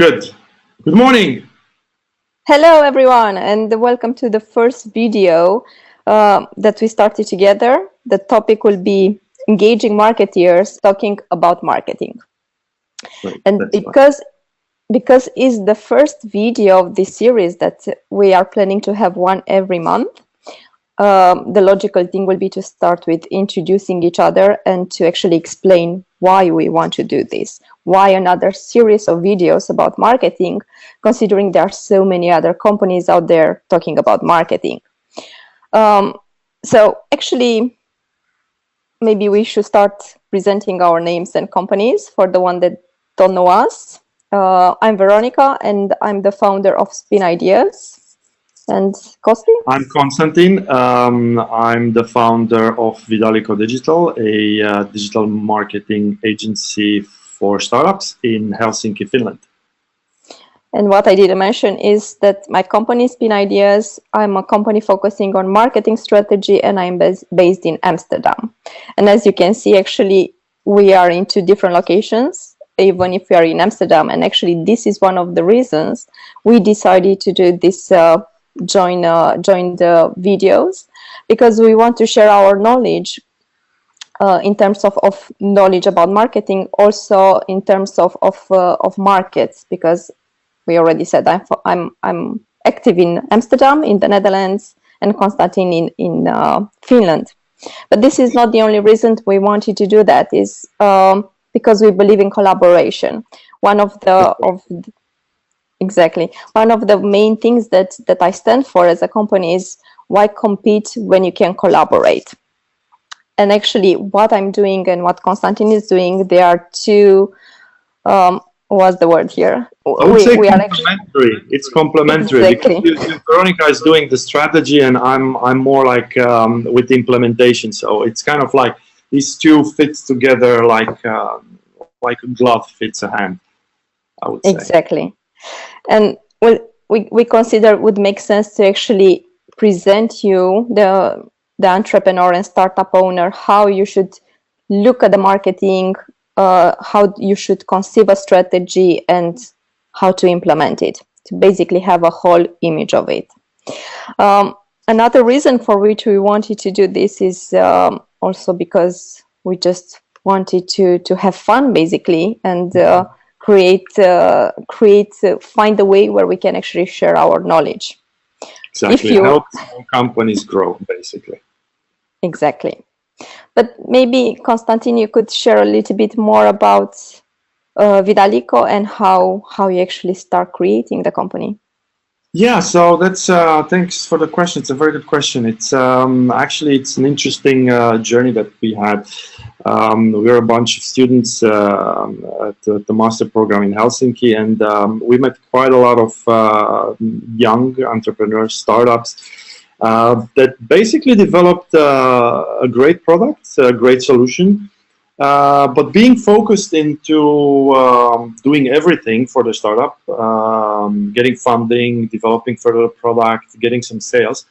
Good. Good morning. Hello, everyone, and welcome to the first video that we started together. The topic will be engaging marketeers talking about marketing. Right, And because it's the first video of this series that we are planning to have one every month, the logical thing will be to start with introducing each other and to actually explain why we want to do this. Why another series of videos about marketing, considering there are so many other companies out there talking about marketing. So actually, maybe we should start presenting our names and companies for the one that don't know us. I'm Veronica, and I'm the founder of SPIN Ideas. And Kosti? I'm Konstantin. I'm the founder of Vidalico Digital, a digital marketing agency for startups in Helsinki, Finland. And what I didn't mention is that my company, SPIN Ideas, I'm a company focusing on marketing strategy, and I'm based in Amsterdam. And as you can see, actually, we are in two different locations, even if we are in Amsterdam. And actually, this is one of the reasons we decided to do this join the videos, because we want to share our knowledge in terms of knowledge about marketing, also in terms of markets, because we already said I'm active in Amsterdam, in the Netherlands, and Konstantin in Finland. But this is not the only reason we wanted to do that. Is because we believe in collaboration. One of the main things that I stand for as a company is why compete when you can collaborate. And actually, what I'm doing and what Konstantin is doing, they are two. What's the word here? I would say complementary. It's complementary. Exactly. Because Veronica is doing the strategy, and I'm more like with the implementation. So it's kind of like these two fits together like a glove fits a hand, I would say. Exactly. And we consider it would make sense to actually present you, the entrepreneur and startup owner, how you should look at the marketing, how you should conceive a strategy, and how to implement it, to basically have a whole image of it. Another reason for which we wanted to do this is also because we just wanted to have fun, basically, and find a way where we can actually share our knowledge. Exactly. Help companies grow, basically. Exactly. But maybe, Konstantin, you could share a little bit more about Vidalico and how you actually start creating the company. Yeah, so that's thanks for the question. It's a very good question. It's actually it's an interesting journey that we had. We're a bunch of students at the master program in Helsinki, and we met quite a lot of young entrepreneurs, startups that basically developed a great product, a great solution. But being focused into doing everything for the startup, getting funding, developing further product, getting some sales,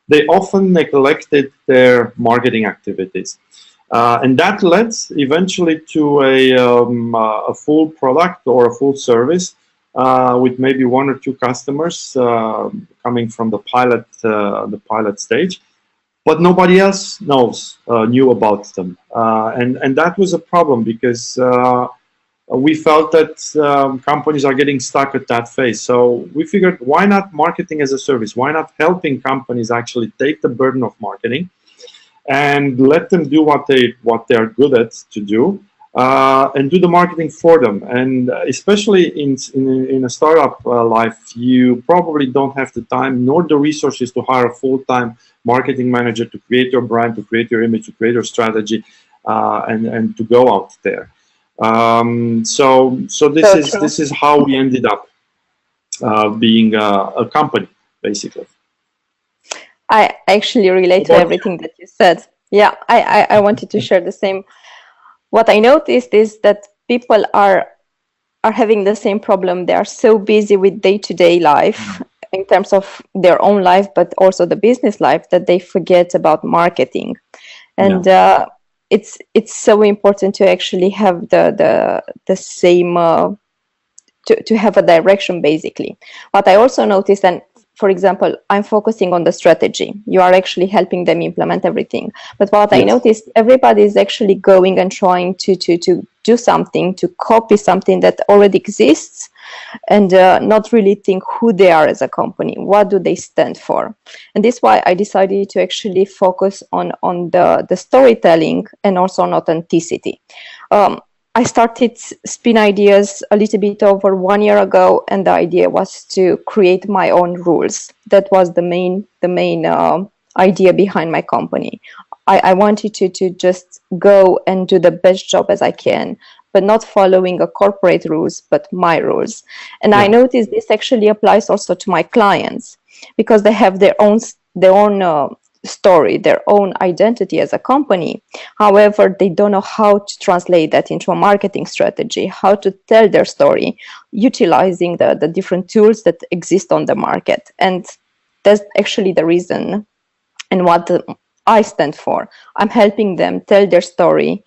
they often neglected their marketing activities. And that led eventually to a full product or a full service with maybe one or two customers coming from the pilot stage. But nobody else knew about them, and that was a problem because we felt that companies are getting stuck at that phase. So we figured, why not marketing as a service? Why not helping companies actually take the burden of marketing and let them do what they are good at to do, and do the marketing for them. And especially in a startup life, you probably don't have the time nor the resources to hire a full-time marketing manager to create your brand, to create your image, to create your strategy, and to go out there. So this is how we ended up being a company, basically. I actually relate to everything that you said. Yeah, I wanted to share the same. What I noticed is that people are having the same problem. They are so busy with day-to-day life in terms of their own life, but also the business life, that they forget about marketing. And it's so important to actually have the same to have a direction, basically. What I also noticed, and for example, I'm focusing on the strategy. You are actually helping them implement everything. But what I noticed, everybody is actually going and trying to do something, to copy something that already exists, and not really think who they are as a company. What do they stand for? And this is why I decided to actually focus on the storytelling and also on authenticity. I started SPIN Ideas a little bit over 1 year ago, and the idea was to create my own rules. That was the main idea behind my company. I wanted to just go and do the best job as I can, but not following a corporate rules, but my rules. And I noticed this actually applies also to my clients, because they have their own story, their own identity as a company. However, they don't know how to translate that into a marketing strategy, how to tell their story, utilizing the different tools that exist on the market. And that's actually the reason and what I stand for. I'm helping them tell their story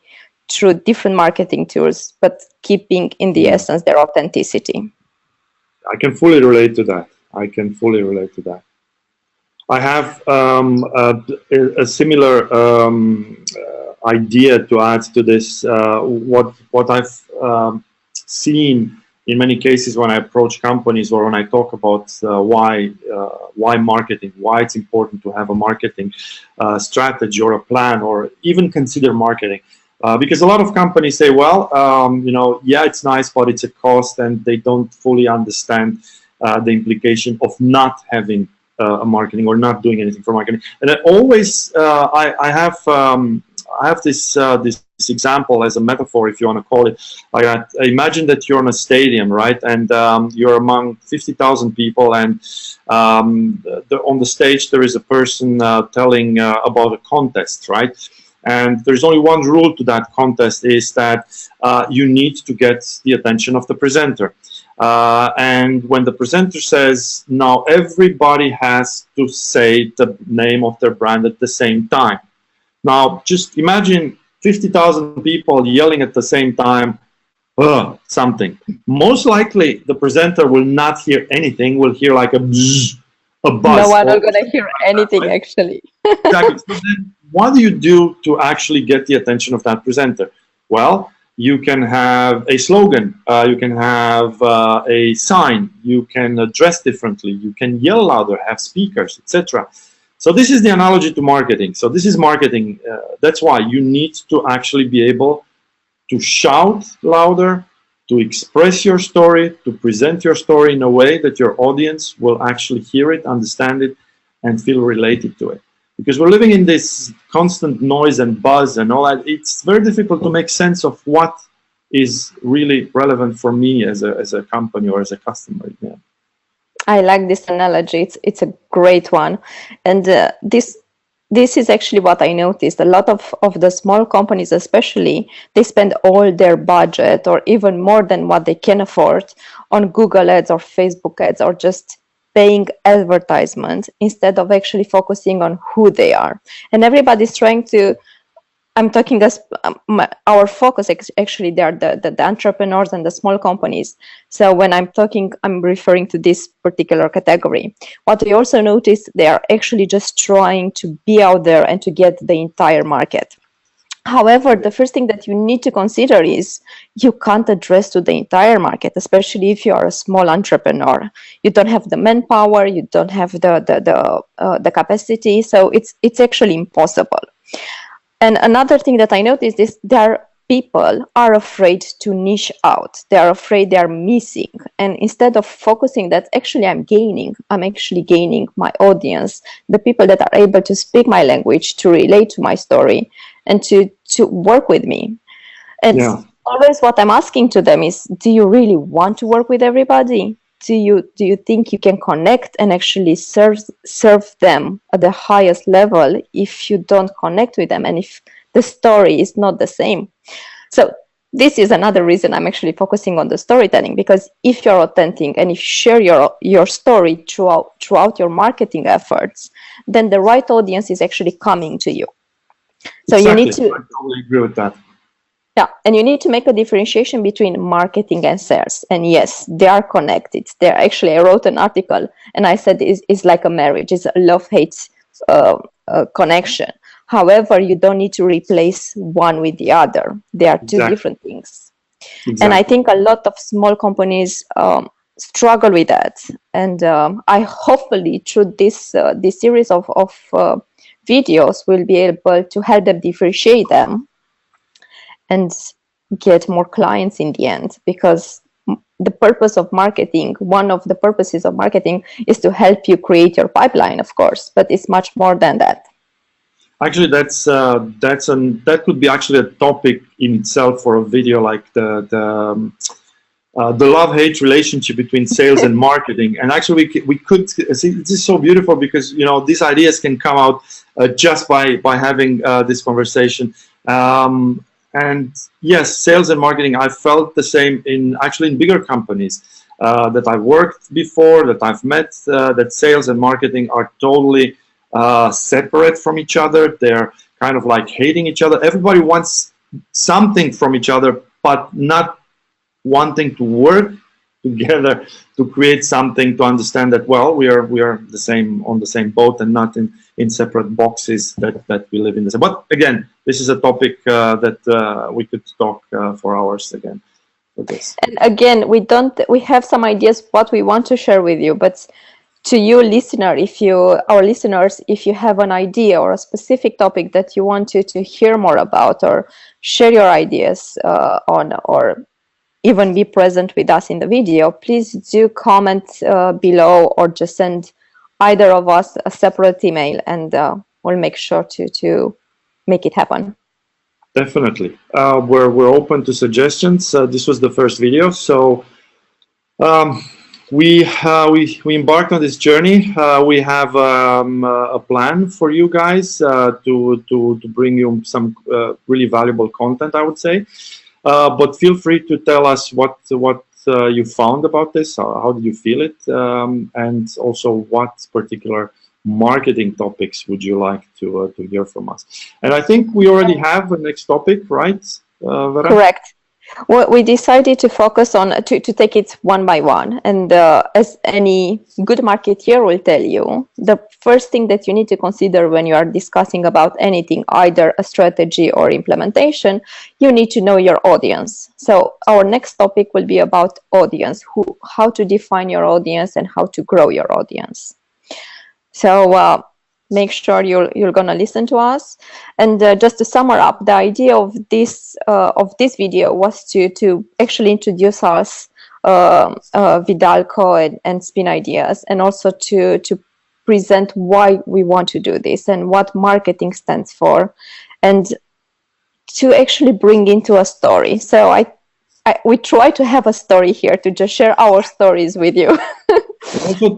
through different marketing tools, but keeping in the essence their authenticity. I can fully relate to that. I have a similar idea to add to this. What I've seen in many cases when I approach companies or when I talk about why marketing, why it's important to have a marketing strategy or a plan, or even consider marketing. Because a lot of companies say, well, it's nice, but it's a cost, and they don't fully understand the implication of not having a marketing or not doing anything for marketing. And I always, I have this example as a metaphor, if you want to call it. Like, imagine that you're in a stadium, right? And you're among 50,000 people, and on the stage there is a person telling about a contest, right? And there's only one rule to that contest, is that you need to get the attention of the presenter. And when the presenter says, now everybody has to say the name of their brand at the same time. Now, just imagine 50,000 people yelling at the same time, something. Most likely, the presenter will not hear anything, will hear like a buzz. No one is going to hear anything, right? Actually. Exactly. So then what do you do to actually get the attention of that presenter? Well, you can have a slogan, you can have a sign, you can dress differently, you can yell louder, have speakers, etc. So this is the analogy to marketing. So this is marketing. That's why you need to actually be able to shout louder, to express your story, to present your story in a way that your audience will actually hear it, understand it, and feel related to it. Because we're living in this constant noise and buzz and all that, it's very difficult to make sense of what is really relevant for me as a company or as a customer. Yeah. I like this analogy. It's a great one. And this is actually what I noticed. A lot of the small companies especially, they spend all their budget or even more than what they can afford on Google ads or Facebook ads, or just paying advertisements instead of actually focusing on who they are. And everybody's trying to, I'm talking as our focus, actually they are the entrepreneurs and the small companies. So when I'm talking, I'm referring to this particular category. What we also notice, they are actually just trying to be out there and to get the entire market. However, the first thing that you need to consider is you can't address to the entire market, especially if you are a small entrepreneur. You don't have the manpower, you don't have the capacity, so it's actually impossible. And another thing that I noticed is people are afraid to niche out. They are afraid they are missing. And instead of focusing that actually I'm actually gaining my audience, the people that are able to speak my language, to relate to my story, and to work with me. And always what I'm asking to them is, do you really want to work with everybody? Do you think you can connect and actually serve them at the highest level if you don't connect with them and if the story is not the same? So this is another reason I'm actually focusing on the storytelling, because if you're authentic and if you share your story throughout your marketing efforts, then the right audience is actually coming to you. So exactly. You need to. I totally agree with that. Yeah, and you need to make a differentiation between marketing and sales. And yes, they are connected. They're actually, I wrote an article and I said it's like a marriage, it's a love-hate connection. However, you don't need to replace one with the other. They are two Exactly. different things. And I Exactly. think a lot of small companies struggle with that. And I hopefully through this series of videos will be able to help them differentiate them and get more clients in the end, because the purpose of marketing, one of the purposes of marketing, is to help you create your pipeline, of course, but it's much more than that. Actually, that could be actually a topic in itself for a video, like the love-hate relationship between sales and marketing. And actually, we could see, this is so beautiful because these ideas can come out just by having this conversation. And yes, sales and marketing, I felt the same in bigger companies that I worked before, that I've met, that sales and marketing are totally separate from each other. They're kind of like hating each other. Everybody wants something from each other, but not wanting to work together to create something, to understand that, well, we are the same, on the same boat, and not in separate boxes that we live in the same. But again, this is a topic that we could talk for hours again for this. And again, we have some ideas what we want to share with you, but to you listener, our listeners, if you have an idea or a specific topic that you want to hear more about, or share your ideas on, or even be present with us in the video, please do comment below, or just send either of us a separate email, and we'll make sure to make it happen. Definitely. We're open to suggestions. This was the first video, so we embarked on this journey. We have a plan for you guys to bring you some really valuable content, I would say. But feel free to tell us what you found about this. How did you feel it? And also, what particular marketing topics would you like to hear from us? And I think we already have a next topic, right, Vera? Correct. Well, we decided to focus on to take it one by one, and as any good marketeer will tell you, the first thing that you need to consider when you are discussing about anything, either a strategy or implementation, you need to know your audience. So our next topic will be about audience, how to define your audience and how to grow your audience. So make sure you're gonna listen to us. And just to sum up, the idea of this video was to actually introduce us, Vidalco and SPIN Ideas, and also to present why we want to do this and what marketing stands for, and to actually bring into a story. So we try to have a story here to just share our stories with you. Also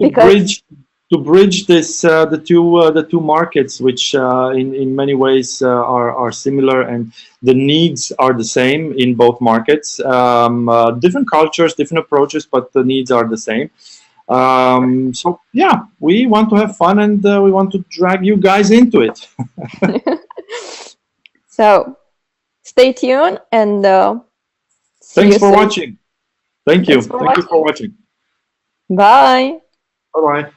to bridge this the two markets, which in many ways are similar, and the needs are the same in both markets. Different cultures, different approaches, but the needs are the same. So yeah, we want to have fun, and we want to drag you guys into it. So stay tuned, and thanks for watching. Thank you. Thank you for watching. Bye. Bye bye.